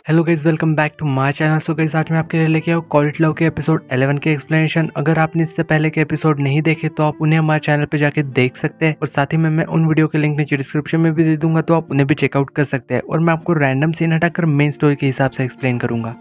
Hello guys, welcome back to my channel. So guys, आज मैं आपके लिए लेके आया कॉल इट लव के एपिसोड 11 के एक्सप्लेनेशन। अगर आपने इससे पहले के एपिसोड नहीं देखे तो आप उन्हें हमारे चैनल पे जाके देख सकते हैं, और साथ ही में मैं उन वीडियो के लिंक नीचे डिस्क्रिप्शन में भी दे दूंगा, तो आप उन्हें भी चेकआउट कर सकते हैं। और मैं आपको रैंडम सीन हटाकर मेन स्टोरी के हिसाब से एक्सप्लेन करूंगा।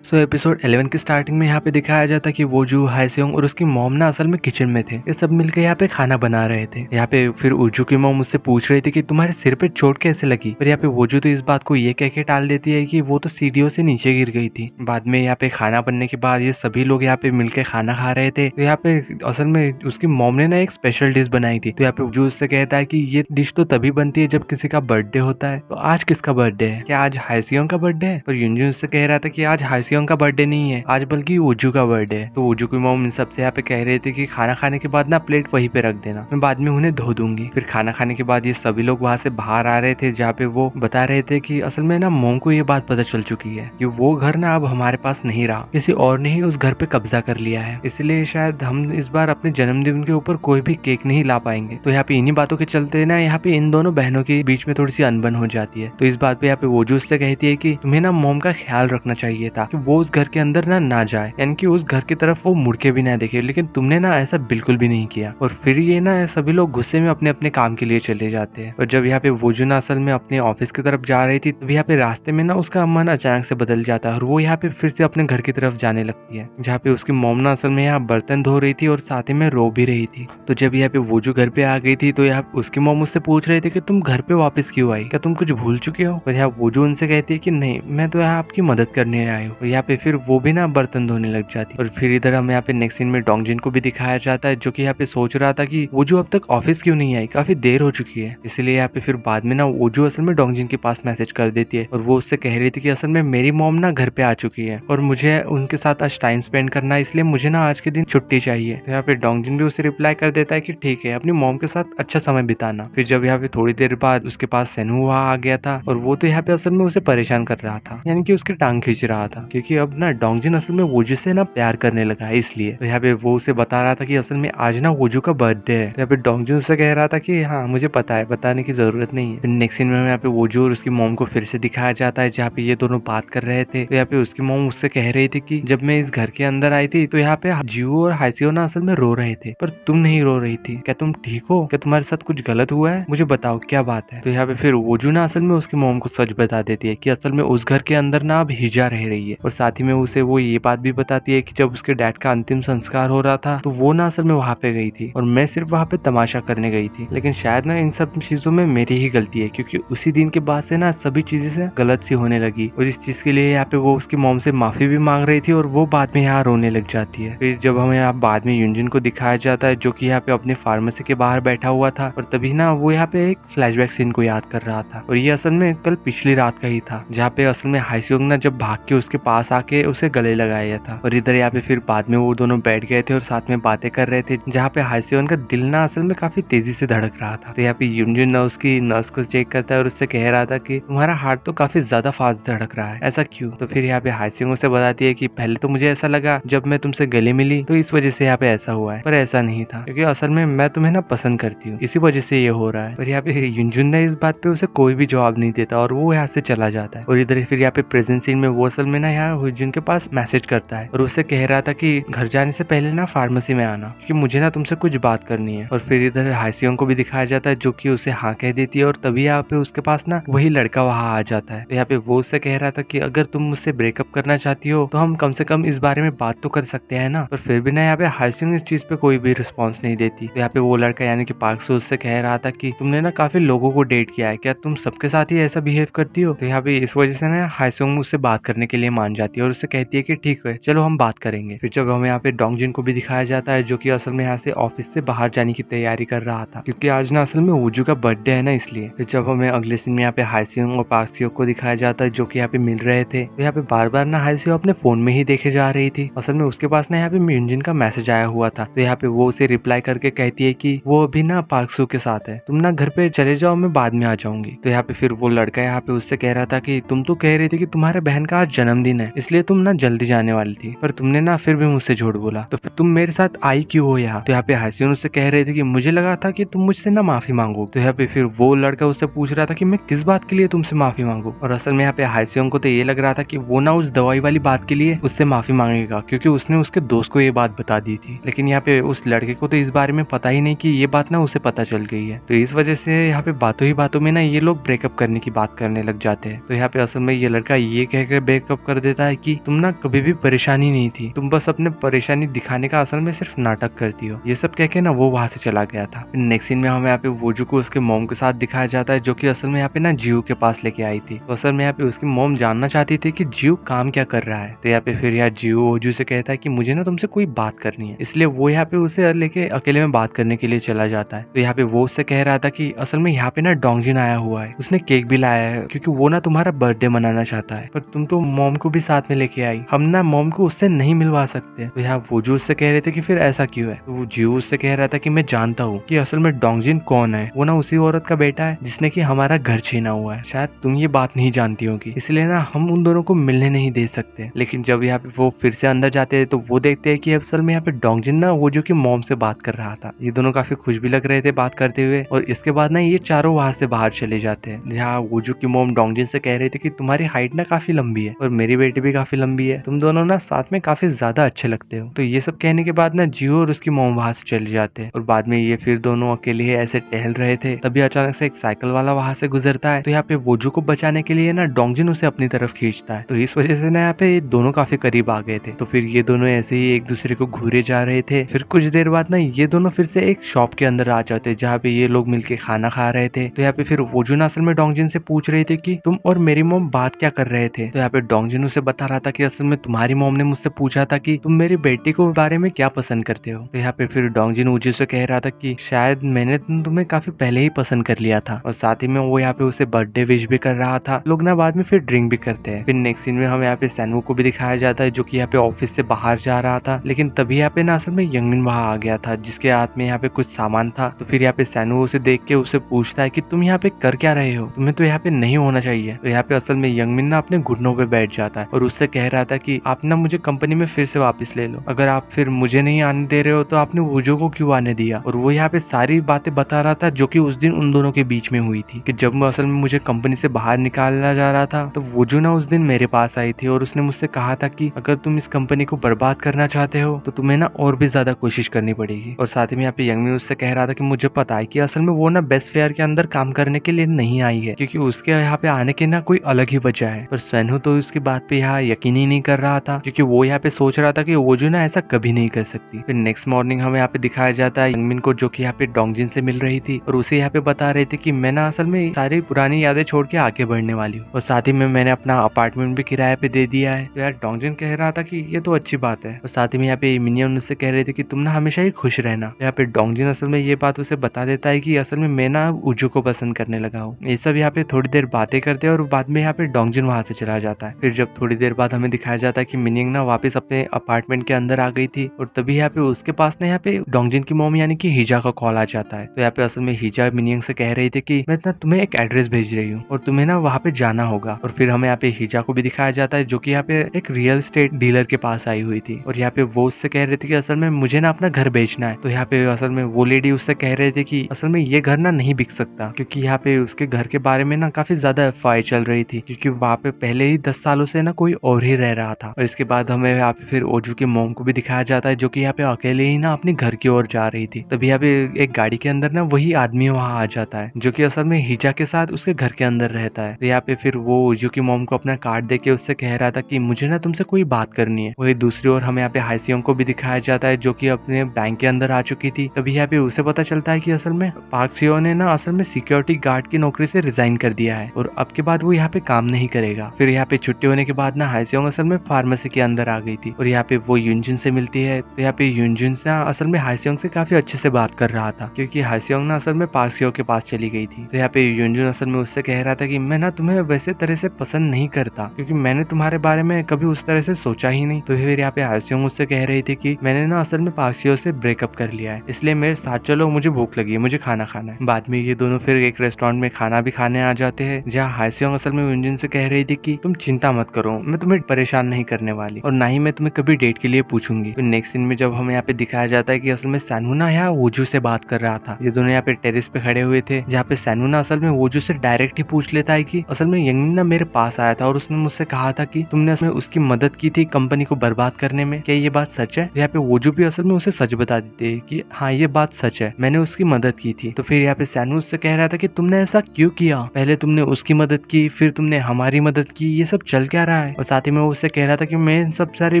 सो एपिसोड 11 की स्टार्टिंग में यहाँ पे दिखाया जाता है कि वोजू, हाईसेयोंग और उसकी मॉम ना असल में किचन में थे। ये सब मिलकर यहाँ पे खाना बना रहे थे। यहाँ पे फिर वोजू की मॉम मुझसे पूछ रही थी कि तुम्हारे सिर पे चोट कैसे लगी, पर यहाँ पे वोजू तो इस बात को ये कह के टाल देती है कि वो तो सीढ़ियों से नीचे गिर गई थी। बाद में यहाँ पे खाना बनने के बाद ये सभी लोग यहाँ पे मिलकर खाना खा रहे थे। तो यहाँ पे असल में उसकी मॉम ने ना एक स्पेशल डिश बनाई थी। तो यहाँ पे वोजू उससे कहता है कि ये डिश तो तभी बनती है जब किसी का बर्थडे होता है। तो आज किसका बर्थडे है? क्या आज हाईसेयोंग का बर्थडे है? पर यूनजून उससे कह रहा था कि आज हाईसेयोंग का बर्थडे नहीं है, आज बल्कि वोजू का बर्थडे है। तो वोजू की मॉम इन सबसे यहाँ पे कह रहे थे कि खाना खाने के बाद ना प्लेट वहीं पे रख देना, मैं बाद में उन्हें धो दूंगी। फिर खाना खाने के बाद ये सभी लोग वहाँ से बाहर आ रहे थे, जहाँ पे वो बता रहे थे कि असल में ना मॉम को ये बात पता चल चुकी है कि वो घर ना अब हमारे पास नहीं रहा, किसी और ने ही उस घर पे कब्जा कर लिया है, इसलिए शायद हम इस बार अपने जन्मदिन के ऊपर कोई भी केक नहीं ला पाएंगे। तो यहाँ पे इन्हीं बातों के चलते ना यहाँ पे इन दोनों बहनों के बीच में थोड़ी सी अनबन हो जाती है। तो इस बात पे यहाँ पे वोजू उससे कहती है कि तुम्हें ना मॉम का ख्याल रखना चाहिए था कि वो उस घर के अंदर ना जाए, यानी कि उस घर की तरफ वो मुड़ के भी ना देखे, लेकिन तुमने ना ऐसा बिल्कुल भी नहीं किया। और फिर ये ना सभी लोग गुस्से में अपने अपने काम के लिए चले जाते हैं। और जब यहाँ पे वोजू ना असल में अपने ऑफिस की तरफ जा रही थी, तब यहाँ पे रास्ते में ना उसका मन अचानक से बदल जाता है और वो यहाँ पे फिर से अपने घर की तरफ जाने लगती है, जहाँ पे उसकी मॉम ना असल में यहाँ बर्तन धो रही थी और साथ ही में रो भी रही थी। तो जब यहाँ पे वोजू घर पे आ गई थी, तो यहाँ उसकी मॉम उससे पूछ रही थी कि तुम घर पे वापस क्यों आई, क्या तुम कुछ भूल चुके हो? और यहाँ वोजू उनसे कहती है कि नहीं, मैं तो यहाँ आपकी मदद करने आई हूँ। यहाँ पे फिर वो भी ना बर्तन धोने लग जाती। और फिर इधर हम यहाँ पे नेक्स्ट सीन में डोंगजिन को भी दिखाया जाता है, जो कि यहाँ पे सोच रहा था कि वोजू अब तक ऑफिस क्यों नहीं आई, काफी देर हो चुकी है। इसलिए यहाँ पे फिर बाद में ना वोजू असल में डोंगजिन के पास मैसेज कर देती है, और वो उससे कह रही थी कि असल में मेरी मॉम ना घर पे आ चुकी है और मुझे उनके साथ आज टाइम स्पेंड करना है, इसलिए मुझे ना आज के दिन छुट्टी चाहिए। तो यहाँ पे डोंगजिन भी उसे रिप्लाई कर देता है कि ठीक है, अपनी मॉम के साथ अच्छा समय बिताना। फिर जब यहाँ पे थोड़ी देर बाद उसके पास सेनु वहाँ आ गया था, और वो तो यहाँ पे असल में उसे परेशान कर रहा था, यानी कि उसकी टांग खींच रहा था, क्योंकि अब ना डोंगजिन असल में वोजू से ना प्यार करने लगा है इसलिए। तो यहाँ पे वो उसे बता रहा था कि असल में आज ना वोजू का बर्थडे है। तो यहाँ पे डोंगजिन से कह रहा था कि हाँ मुझे पता है, बताने की जरूरत नहीं है। फिर नेक्स्ट सीन में यहाँ पे वोजू और उसकी मॉम को फिर से दिखाया जाता है, जहाँ पे ये दोनों बात कर रहे थे। तो यहाँ पे उसकी मॉम उससे कह रही थी कि जब मैं इस घर के अंदर आई थी तो यहाँ पे जियो और हाईसियो ना असल में रो रहे थे, पर तुम नहीं रो रही थी। क्या तुम ठीक हो? क्या तुम्हारे साथ कुछ गलत हुआ है? मुझे बताओ क्या बात है। तो यहाँ पे फिर वोजू ना असल में उसकी मॉम को सच बता देती है कि असल में उस घर के अंदर ना अब हिजा रह रही है, और साथ ही में उसे वो ये बात भी बताती है कि जब उसके डैड का अंतिम संस्कार हो रहा था तो वो ना असल में वहाँ पे गई थी, और मैं सिर्फ वहाँ पे तमाशा करने गई थी। लेकिन शायद ना इन सब चीजों में मेरी ही गलती है, क्योंकि उसी दिन के बाद से ना सभी चीजें से गलत सी होने लगी, और इस चीज के लिए यहाँ पे वो उसकी मॉम से माफी भी मांग रही थी, और वो बाद में यहाँ रोने लग जाती है। फिर जब हमें यहाँ बाद में यूनजिन को दिखाया जाता है, जो कि यहाँ पे अपने फार्मेसी के बाहर बैठा हुआ था, और तभी ना वो यहाँ पे एक फ्लैशबैक सीन को याद कर रहा था, और ये असल में कल पिछली रात का ही था, जहाँ पे असल में हाईसियोंग ना जब भाग के उसके पास आके उसे गले लगाया था। और इधर यहाँ पे फिर बाद में वो दोनों बैठ गए थे और साथ में बातें कर रहे थे, जहाँ पे हाईसियोंग का दिल ना असल में काफी तेजी से धड़क रहा था। तो यहाँ पे यूनजिन ना उसकी नर्स को चेक करता है और उससे कह रहा था कि तुम्हारा हार्ट तो काफी ज्यादा फास्ट धड़क रहा है, ऐसा क्यों? तो फिर यहाँ पे हाईसियोंग उसे बताती है कि पहले तो मुझे ऐसा लगा जब मैं तुमसे गले मिली तो इस वजह से यहाँ पे ऐसा हुआ है, पर ऐसा नहीं था, क्योंकि असल में मैं तुम्हें ना पसंद करती हूँ, इसी वजह से ये हो रहा है। और यहाँ पे यूनजुन ने इस बात पे उसे कोई भी जवाब नहीं देता, और वो यहाँ से चला जाता है। और इधर फिर यहाँ पे प्रेजेंट सीन में वो असल में ना यहाँ हुजून के पास मैसेज करता है, और उससे कह रहा था कि घर जाने से पहले ना फार्मेसी में आना, क्योंकि मुझे ना तुमसे कुछ बात करनी है। और फिर इधर हाईसियोंग को भी दिखाया जाता है, जो कि उसे हाँ कह देती है, और तभी यहाँ पे उसके पास ना वही लड़का वहाँ आ जाता है। तो यहाँ पे वो उससे कह रहा था कि अगर तुम मुझसे ब्रेकअप करना चाहती हो तो हम कम से कम इस बारे में बात तो कर सकते हैं ना। पर फिर भी ना यहाँ पे हाईसियोंग इस चीज पे कोई भी रिस्पॉन्स नहीं देती। तो यहाँ पे वो लड़का यानी कि पार्क से उससे कह रहा था कि तुमने ना काफी लोगों को डेट किया है, क्या तुम सबके साथ ही ऐसा बिहेव करती हो? तो यहाँ पे इस वजह से ना हाईसियोंग उससे बात करने के लिए मान जाती है, और उससे कहती है कि ठीक है चलो हम बात करेंगे। फिर जब हमें यहाँ पे डोंगजिन को भी दिखाया जाता है, जो कि असल में यहाँ से ऑफिस से बाहर जाने की तैयारी कर रहा था, क्योंकि आज ना असल में वोजू का बर्थडे है ना, इसलिए। फिर जब हमें अगले सीन में यहाँ पे हाईसियोंग और पार्क सियोंग को दिखाया जाता है, जो कि यहाँ पे मिल रहे थे, तो यहाँ पे बार बार ना हाईसियोंग अपने फोन में ही देखे जा रही थी। असल में उसके पास ना यहाँ पे यूनजिन का मैसेज आया हुआ था, तो यहाँ पे वो उसे रिप्लाई करके कहती है कि वो अभी ना पार्क सू के साथ है, तुम ना घर पे चले जाओ, मैं बाद में आ जाऊंगी। तो यहाँ पे फिर वो लड़का यहाँ पे उससे कह रहा था कि तुम तो कह रही थी कि तुम्हारे बहन का आज जन्मदिन है, इसलिए तुम ना जल्दी जाने वाली थी, पर तुमने ना फिर भी मुझसे झूठ बोला, तो फिर तुम मेरे साथ आई क्यों हो यहाँ? तो यहाँ पे हासियों उससे कह रहे थे कि मुझे लगा था कि तुम मुझसे ना माफी मांगो। तो यहाँ पे फिर वो लड़का उससे पूछ रहा था कि मैं किस बात के लिए तुमसे माफी मांगू, और असल में यहाँ पे हासियों को तो ये लग रहा था कि वो ना उस दवाई वाली बात के लिए उससे माफी मांगेगा, क्योंकि उसने उसके दोस्त को ये बात बता दी थी। लेकिन यहाँ पे उस लड़के को तो इस बारे में पता ही नहीं कि ये बात ना उसे पता चल गई है। तो इस वजह से यहाँ पे बातों ही बातों में ना ये लोग ब्रेकअप करने की बात करने लग जाते हैं। तो यहाँ पे असल में ये लड़का ये कहकर ब्रेकअप कर देता है कि तुम ना कभी भी परेशानी नहीं थी, तुम बस अपने परेशानी दिखाने का असल में सिर्फ नाटक करती हो। ये सब कह के ना वो वहां से चला गया था। नेक्स्ट सीन में हमें यहाँ पे वोजू को उसके मॉम के साथ दिखाया जाता है, जो कि असल में यहाँ पे ना जियो के पास लेके आई थी। तो असल में यहाँ पे उसकी मॉम जानना चाहती थी कि जियो काम क्या कर रहा है। तो यहाँ पे फिर यहाँ जियो वोजू से कहता है कि मुझे ना तुमसे कोई बात करनी है, इसलिए वो यहाँ पे उसे लेके अकेले में बात करने के लिए चला जाता है। तो यहाँ पे वो उससे कह रहा था कि असल में यहाँ पे ना डोंगजिन आया हुआ है, उसने केक भी लाया है, क्योंकि वो ना तुम्हारा बर्थडे मनाना चाहता है, पर तुम तो मॉम को भी साथ में लेके आई, हम ना मॉम को उससे नहीं मिलवा सकते। तो यहाँ वोजू उससे कह रहे थे कि फिर ऐसा क्यों है। तो वो जियो उससे कह रहा था कि मैं जानता हूँ कि असल में डोंगजिन कौन है, वो ना उसी औरत का बेटा है जिसने कि हमारा घर छीना हुआ है। शायद तुम ये बात नहीं जानती होगी, इसलिए ना हम उन दोनों को मिलने नहीं दे सकते। लेकिन जब यहाँ पे वो फिर से अंदर जाते हैं तो वो देखते हैं कि असल में यहाँ पे डोंगजिन ना वोजू की मॉम से बात कर रहा था। ये दोनों काफी खुश भी लग रहे थे बात करते हुए, और इसके बाद ना ये चारों वहां से बाहर चले जाते हैं। जहाँ वोजू की मॉम डोंगजिन से कह रही थी कि तुम्हारी हाइट ना काफी लंबी है और मेरी बेटी भी काफी लंबी है, तुम दोनों ना साथ में काफी ज्यादा अच्छे लगते हो। तो ये सब कहने के बाद ना जियो और उसकी मॉम वहां से चले जाते हैं, और बाद में ये फिर दोनों अकेले ही ऐसे टहल रहे थे, तभी अचानक से एक साइकिल वाला वहां से गुजरता है। तो यहाँ पे वोजू को बचाने के लिए ना डोंगजिन उसे अपनी तरफ खींचता है। तो इस वजह से ना यहाँ पे ये दोनों काफी करीब आ गए थे। तो फिर ये दोनों ऐसे ही एक दूसरे को घूरे जा रहे थे। फिर कुछ देर बाद ना ये दोनों फिर से एक शॉप के अंदर आ जाते, जहाँ पे ये लोग मिलके खाना खा रहे थे। तो यहाँ पे फिर वोजू ना असल में डोंगजिन से पूछ रही थी कि तुम और मेरी मॉम बात क्या कर रहे थे। तो यहाँ पे डोंगजिन उसे बता रहा था कि असल में तुम्हारी मॉम ने मुझसे पूछा था कि तुम मेरी बेटी को बारे में क्या पसंद करते हो। तो यहाँ पे फिर डोंगजिन वोजू से कह रहा था कि शायद मैंने तुम्हें काफी पहले ही पसंद कर लिया था, और साथ ही में वो यहाँ पे उसे बर्थडे विश भी कर रहा था। लोग ना बाद में फिर ड्रिंक भी करते हैं। फिर नेक्स्ट सीन में हमें यहाँ पे सैनवू को भी दिखाया जाता है, जो कि यहाँ पे ऑफिस से बाहर जा रहा था। लेकिन तभी यहाँ पे ना असल में यंगमिन वहां आ गया था, जिसके हाथ में यहाँ पे कुछ सामान था। तो फिर यहाँ पे सैनवू उसे देख के उसे पूछता है कि तुम यहाँ पे कर क्या रहे हो, तुम्हें तो यहाँ पे नहीं होना चाहिए। तो यहाँ पे असल में यंगमिन ना अपने घुटनों पे बैठ जाता है और उससे कह रहा था कि आप ना मुझे कंपनी में फिर से वापस ले लो, अगर आप फिर मुझे नहीं आने दे रहे हो तो आपने वोजू को क्यों आने दिया। और वो यहाँ पे सारी बातें बता रहा था जो कि उस दिन उन दोनों के बीच में हुई थी, कि जब असल में मुझे कंपनी से बाहर निकाला जा रहा था तो वोजू ना उस दिन मेरे पास आई थी और उसने मुझसे कहा था कि अगर तुम इस कंपनी को बर्बाद करना चाहते हो तो तुम्हें ना और भी ज्यादा कोशिश करनी पड़ेगी। और साथ ही में यहाँ पे यंगमिन उससे कह रहा था कि मुझे पता है कि असल में वो ना बेस्ट फेयर के अंदर काम करने के लिए नहीं आई है, क्योंकि उसके यहाँ पे आने की ना कोई अलग ही वजह है। पर सैनहू तो उसकी बात पे यहाँ यकीन ही नहीं कर रहा था, क्योंकि वो यहाँ पे सोच रहा था कि वोजू ना ऐसा कभी नहीं कर सकती। फिर नेक्स्ट मॉर्निंग हमें यहाँ पे दिखाया जाता है यंगमिन को, जो कि यहाँ पे डोंगजिन से मिल रही थी और उसे यहाँ पे बता रही थी कि मैं ना असल में सारी पुरानी यादें छोड़ के आगे बढ़ने वाली हूँ, और साथ ही में मैंने अपना अपार्टमेंट भी किराए पे दे दिया है। तो यार डोंगजिन कह रहा था कि ये तो अच्छी बात है, और साथ ही में यहाँ पे मिनियन उससे कह रहे थे कि तुम ना हमेशा ही खुश रहना। यहाँ पे डोंगजिन असल में ये बात उसे बता देता है कि असल में मैं ना उजू को पसंद करने लगा हूँ। ये सब यहाँ पे थोड़ी देर बातें करते हैं और बाद में यहाँ पे डोंगजिन वहां से चला जाता है। फिर जब थोड़ी देर बाद हमें दिखाया जाता है कि मिनियंग ना वापस अपने अपार्टमेंट के अंदर आ गई थी, और तभी यहाँ पे उसके पास ना यहाँ पे डोंगजिन की मॉम यानी कि हिजा का कॉल आ जाता है। तो यहाँ पे असल में हिजा मिनियंग से कह रही थी कि मैं ना तुम्हें एक एड्रेस भेज रही हूँ और तुम्हें ना वहाँ पे जाना होगा। और फिर हमें यहाँ पे हिजा को भी दिखाया जाता है, जो कि यहाँ पे एक रियल एस्टेट डीलर के पास आई हुई थी, और यहाँ पे वो उससे कह रही थी कि असल में मुझे ना अपना घर बेचना है। तो यहाँ पे असल में वो लेडी उससे कह रही थी कि असल में ये घर ना नहीं बिक सकता, क्योंकि यहाँ पे उसके घर के बारे में ना काफी ज्यादा अफवाहें चल रही थी, क्योंकि वहाँ पे पहले ही 10 सालों से ना कोई और ही रह रहा था। और इसके बाद हमें यहाँ पे फिर ओजू की मॉम को भी दिखाया जाता है, जो कि यहाँ पे अकेले ही ना अपने घर की ओर जा रही थी। तभी यहाँ पे एक गाड़ी के अंदर ना वही आदमी वहाँ आ जाता है, जो कि असल में हिजा के साथ उसके घर के अंदर रहता है। तो यहाँ पे फिर वो ओजू की मॉम को अपना कार्ड देके उससे कह रहा था कि मुझे ना तुमसे कोई बात करनी है। वही दूसरी ओर हमें यहाँ पे हाइसियोंग को भी दिखाया जाता है, जो कि अपने बैंक के अंदर आ चुकी थी। तभी यहाँ पे उसे पता चलता है कि असल में पार्क सियो ने ना असल में सिक्योरिटी गार्ड की नौकरी से रिजाइन कर दिया है, और अब के बाद वो यहाँ पे काम नहीं करेगा। फिर यहाँ पे छुट्टी होने के बाद ना हाइसियोंग असल में फार्मेसी के अंदर आ गई थी, और यहाँ पे वो यूनजिन से मिलती है। तो यहाँ पे यूनजिन से असल में हाइसियोंग से काफी अच्छे से बात कर रहा था, क्योंकि हाइसियोंग ना असल में पार्क सियो के पास चली गई थी। तो यहाँ पे यूनजिन असल में उससे कह रहा था कि मैं ना तुम्हें वैसे तरह से पसंद नहीं करता, क्योंकि मैंने तुम्हारे बारे में कभी उस तरह से सोचा ही नहीं। तो फिर यहाँ पे हाइसियोंग उससे कह रही थी कि मैंने ना असल में पार्क सियो से ब्रेकअप कर लिया है, इसलिए मेरे साथ चलो, मुझे भूख लगी है, मुझे खाना खाना है। बाद में ये दोनों फिर एक रेस्टोरेंट में खाना भी खाने आ जाते हैं, जहाँ हाइसियोंग असल में यूनजिन से कह रही थी कि तुम चिंता मत करो, हूँ, मैं तुम्हें परेशान नहीं करने वाली और ना ही मैं तुम्हें कभी डेट के लिए पूछूंगी। फिर नेक्स्ट सीन में जब हमें यहाँ पे दिखाया जाता है कि असल में सैनू यहाँ वोजू से बात कर रहा था। ये दोनों यहाँ पे टेरेस पे खड़े हुए थे, जहाँ पे सैनू असल में वोजू से डायरेक्ट ही पूछ लेता है कि असल में यंगनी ना मेरे पास आया था और उसने मुझसे कहा था कि तुमने असल में उसकी मदद की थी कंपनी को बर्बाद करने में, क्या ये बात सच है? यहाँ पे वोजू भी असल में उसे सच बता देते हैं कि हाँ ये बात सच है, मैंने उसकी मदद की थी। तो फिर यहाँ पे सैनू उससे कह रहा था कि तुमने ऐसा क्यों किया, पहले तुमने उसकी मदद की फिर तुमने हमारी मदद की, ये सब चल क्या रहा है? और साथ ही में वो उससे कह रहा था कि मैं इन सब सारी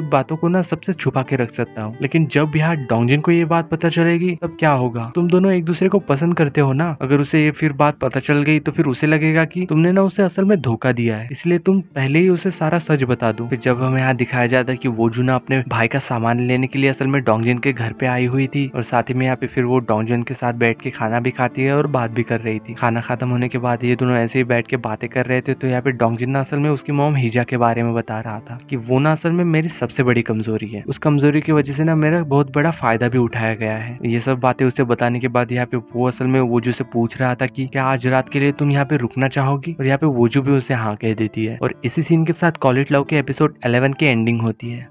बातों को ना सबसे छुपा के रख सकता हूँ, लेकिन जब यहाँ डोंगजिन को ये बात पता चलेगी तब क्या होगा? तुम दोनों एक दूसरे को पसंद करते हो ना, अगर उसे ये फिर बात पता चल गई तो फिर उसे लगेगा कि तुमने ना उसे असल में धोखा दिया है, इसलिए तुम पहले ही उसे सारा सच बता दो। फिर जब हमें यहाँ दिखाया जाता है कि वोजू ना अपने भाई का सामान लेने के लिए असल में डोंगजिन के घर पे आई हुई थी और साथ ही में यहाँ पे फिर वो डोंगजिन के साथ बैठ के खाना भी खाती है और बात भी कर रही थी। खाना खत्म होने के बाद ये दोनों ऐसे ही बैठ के बातें कर रहे थे, तो यहाँ पे डोंगजिन ना असल में उसकी मॉम हिजा के बारे में बता रहा था कि वो ना असल में मेरी सबसे बड़ी कमजोरी है, उस कमजोरी की वजह से ना मेरा बहुत बड़ा फायदा भी उठाया गया है। ये सब बातें उसे बताने के बाद यहाँ पे वो असल में वोजू से पूछ रहा था कि क्या आज रात के लिए तुम यहाँ पे रुकना चाहोगी, और यहाँ पे वोजू भी उसे हाँ कह देती है। और इसी सीन के साथ कॉल इट लव के एपिसोड 11 की एंडिंग होती है।